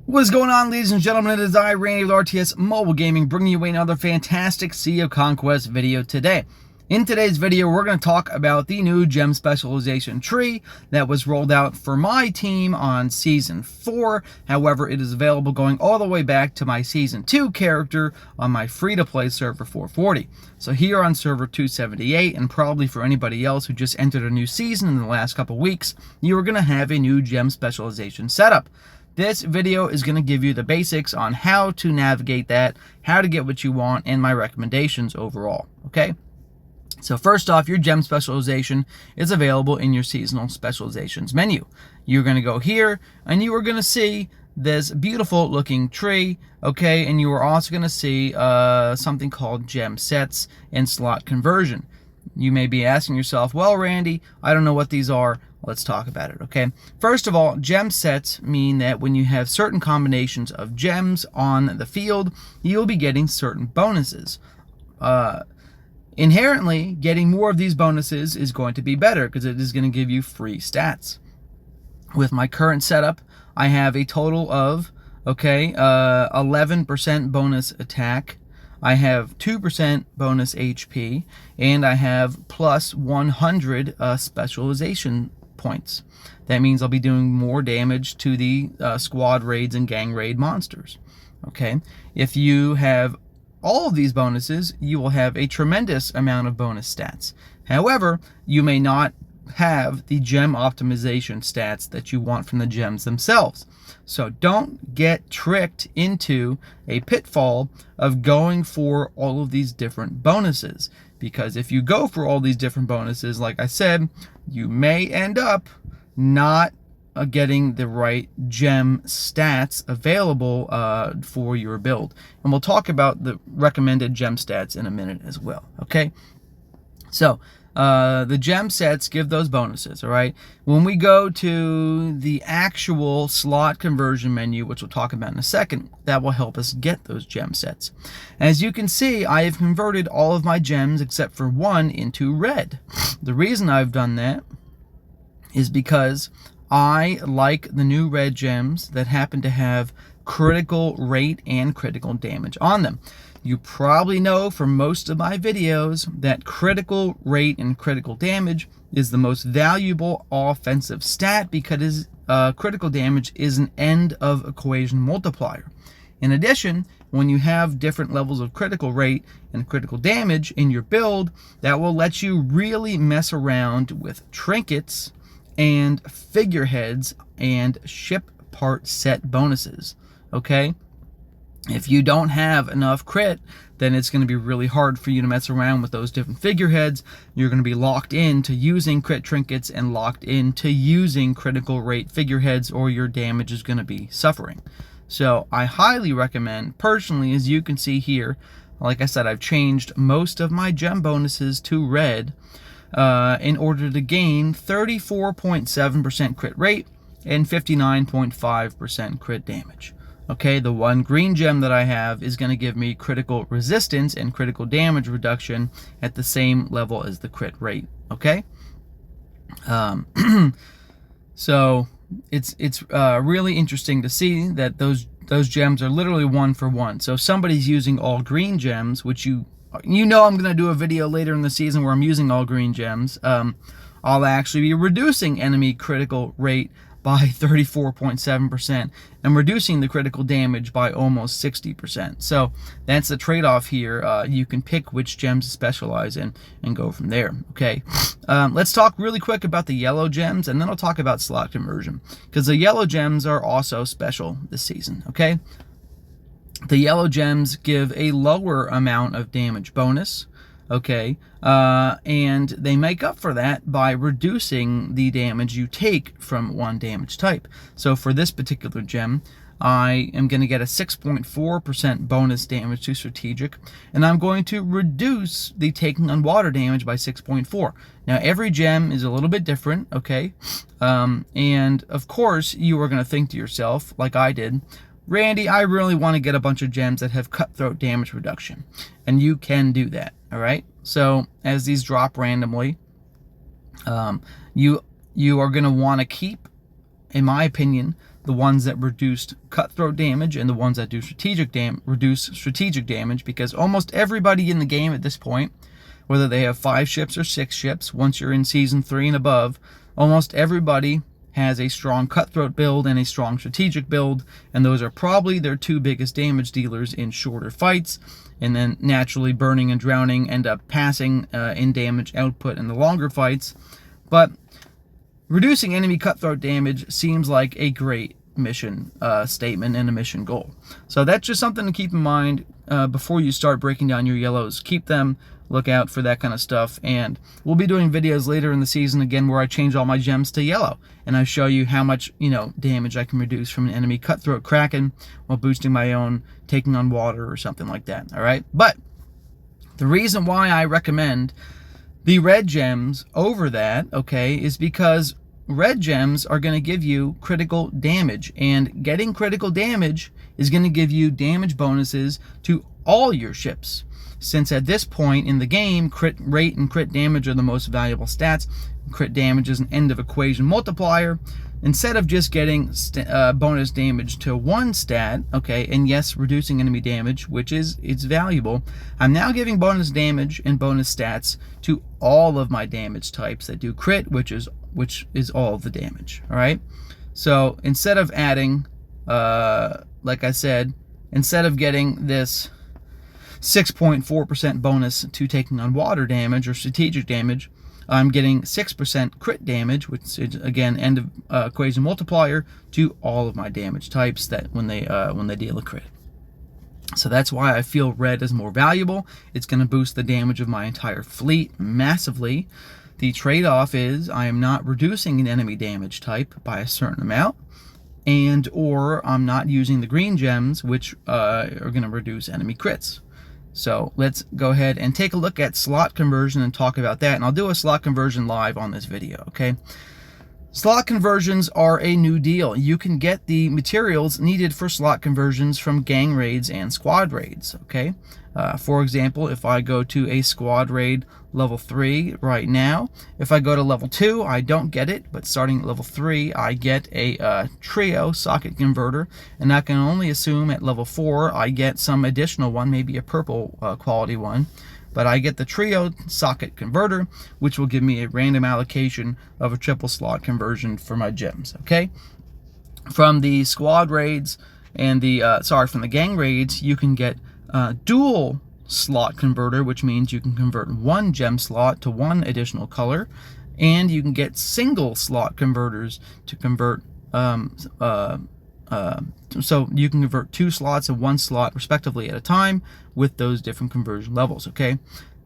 What's going on, ladies and gentlemen? It is I, Randy with RTS Mobile Gaming, bringing you another fantastic Sea of Conquest video today. In today's video, we're going to talk about the new gem specialization tree that was rolled out for my team on Season 4. However, it is available going all the way back to my Season 2 character on my free-to-play server 440. So here on server 278, and probably for anybody else who just entered a new season in the last couple weeks, you are going to have a new gem specialization setup. This video is going to give you the basics on how to navigate that, how to get what you want, and my recommendations overall, okay? So first off, your gem specialization is available in your seasonal specializations menu. You're going to go here, and you are going to see this beautiful looking tree, okay? And you are also going to see something called gem sets and slot conversion. You may be asking yourself, well, Randy, I don't know what these are. Let's talk about it, okay? First of all, gem sets mean that when you have certain combinations of gems on the field, you'll be getting certain bonuses. Inherently, getting more of these bonuses is going to be better because it is going to give you free stats. With my current setup, I have a total of, 11% bonus attack. I have 2% bonus HP, and I have plus 100 specialization points. That means I'll be doing more damage to the squad raids and gang raid monsters. Okay, if you have all of these bonuses, you will have a tremendous amount of bonus stats. However, you may not have the gem optimization stats that you want from the gems themselves. So don't get tricked into a pitfall of going for all of these different bonuses, because if you go for all these different bonuses, like I said, you may end up not getting the right gem stats available for your build. And we'll talk about the recommended gem stats in a minute as well, okay? So the gem sets give those bonuses, all right? When we go to the actual slot conversion menu, which we'll talk about in a second, that will help us get those gem sets. As you can see, I have converted all of my gems except for one into red. The reason I've done that is because I like the new red gems that happen to have critical rate and critical damage on them. You probably know from most of my videos that critical rate and critical damage is the most valuable offensive stat because critical damage is an end of equation multiplier. In addition, when you have different levels of critical rate and critical damage in your build, that will let you really mess around with trinkets and figureheads and ship part set bonuses, okay? If you don't have enough crit, then it's going to be really hard for you to mess around with those different figureheads. You're going to be locked into using crit trinkets and locked into using critical rate figureheads, or your damage is going to be suffering. So I highly recommend, personally, as you can see here, like I said, I've changed most of my gem bonuses to red in order to gain 34.7% crit rate and 59.5% crit damage. Okay, the one green gem that I have is going to give me critical resistance and critical damage reduction at the same level as the crit rate. Okay, so it's really interesting to see that those gems are literally one for one. So if somebody's using all green gems, which you know I'm going to do a video later in the season where I'm using all green gems, I'll actually be reducing enemy critical rate by 34.7% and reducing the critical damage by almost 60%. So that's the trade-off here. You can pick which gems to specialize in and go from there, okay? Let's talk really quick about the yellow gems, and then I'll talk about slot conversion, because the yellow gems are also special this season, okay? The yellow gems give a lower amount of damage bonus, okay, and they make up for that by reducing the damage you take from one damage type. So for this particular gem, I am going to get a 6.4% bonus damage to strategic, and I'm going to reduce the taking on water damage by 6.4. Now every gem is a little bit different, okay, and of course you are going to think to yourself, like I did, Randy, I really want to get a bunch of gems that have cutthroat damage reduction. And you can do that, all right? So as these drop randomly, you are going to want to keep, in my opinion, the ones that reduced cutthroat damage and the ones that do reduce strategic damage, because almost everybody in the game at this point, whether they have 5 ships or 6 ships, once you're in Season 3 and above, almost everybody has a strong cutthroat build and a strong strategic build, and those are probably their 2 biggest damage dealers in shorter fights. And then naturally burning and drowning end up passing in damage output in the longer fights. But reducing enemy cutthroat damage seems like a great mission statement and a mission goal. So that's just something to keep in mind before you start breaking down your yellows. Keep them, look out for that kind of stuff. And we'll be doing videos later in the season again where I change all my gems to yellow, and I show you how much, damage I can reduce from an enemy cutthroat kraken while boosting my own taking on water or something like that. All right, but the reason why I recommend the red gems over that, okay, is because red gems are going to give you critical damage, and getting critical damage is going to give you damage bonuses to all your ships. Since at this point in the game, crit rate and crit damage are the most valuable stats. Crit damage is an end of equation multiplier. Instead of just getting bonus damage to one stat, okay, and yes, reducing enemy damage, which it's valuable, I'm now giving bonus damage and bonus stats to all of my damage types that do crit, which is all of the damage. All right. So instead of adding, like I said, instead of getting this 6.4% bonus to taking on water damage or strategic damage, I'm getting 6% crit damage, which is again end of equation multiplier to all of my damage types that when they deal a crit. So that's why I feel red is more valuable. It's going to boost the damage of my entire fleet massively. The trade-off is I am not reducing an enemy damage type by a certain amount, and or I'm not using the green gems, which are going to reduce enemy crits. So let's go ahead and take a look at slot conversion and talk about that. And I'll do a slot conversion live on this video, okay? Slot conversions are a new deal. You can get the materials needed for slot conversions from gang raids and squad raids, okay? For example, if I go to a squad raid level 3 right now, if I go to level 2, I don't get it, but starting at level 3, I get a trio socket converter, and I can only assume at level 4 I get some additional one, maybe a purple quality one, but I get the trio socket converter, which will give me a random allocation of a triple slot conversion for my gems, okay? From the squad raids and from the gang raids, you can get dual slot converter, which means you can convert one gem slot to one additional color, and you can get single slot converters to convert so you can convert 2 slots and 1 slot respectively at a time with those different conversion levels, okay?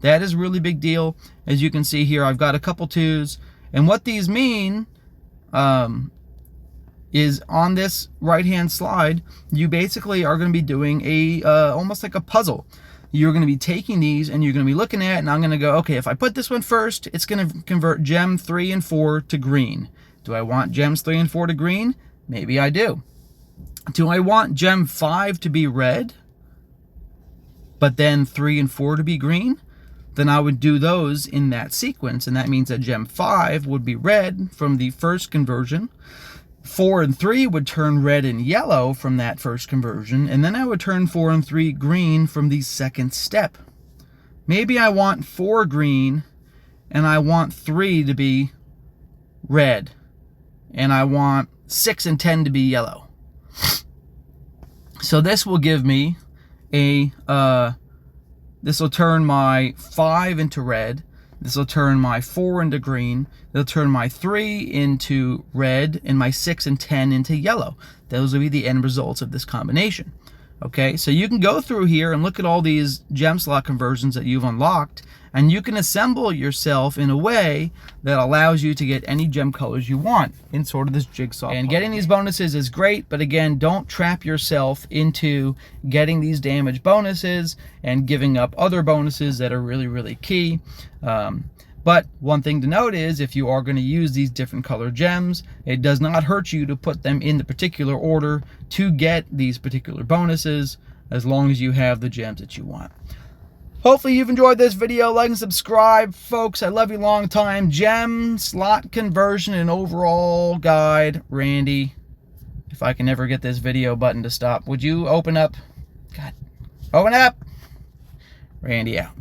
That is a really big deal. As you can see here, I've got a couple 2s, and what these mean is on this right hand slide, you basically are going to be doing a almost like a puzzle. You're going to be taking these and you're going to be looking at it, and I'm going to go, okay, if I put this one first, it's going to convert gem 3 and 4 to green. Do I want gems 3 and 4 to green? Maybe I do. Do I want gem 5 to be red, but then 3 and 4 to be green? Then I would do those in that sequence, and that means that gem 5 would be red from the first conversion. 4 and 3 would turn red and yellow from that first conversion, and then I would turn 4 and 3 green from the second step. Maybe I want 4 green, and I want 3 to be red, and I want 6 and 10 to be yellow. So this will give me this will turn my 5 into red. This will turn my 4 into green. It'll turn my 3 into red and my 6 and 10 into yellow. Those will be the end results of this combination. Okay, so you can go through here and look at all these gem slot conversions that you've unlocked, and you can assemble yourself in a way that allows you to get any gem colors you want in sort of this jigsaw. And getting these bonuses is great, but again, don't trap yourself into getting these damage bonuses and giving up other bonuses that are really, really key. But one thing to note is if you are going to use these different color gems, it does not hurt you to put them in the particular order to get these particular bonuses, as long as you have the gems that you want. Hopefully you've enjoyed this video. Like and subscribe, folks. I love you long time. Gem slot conversion and overall guide, Randy. If if I can ever get this video button to stop. Would you open up? God, open up! Randy out.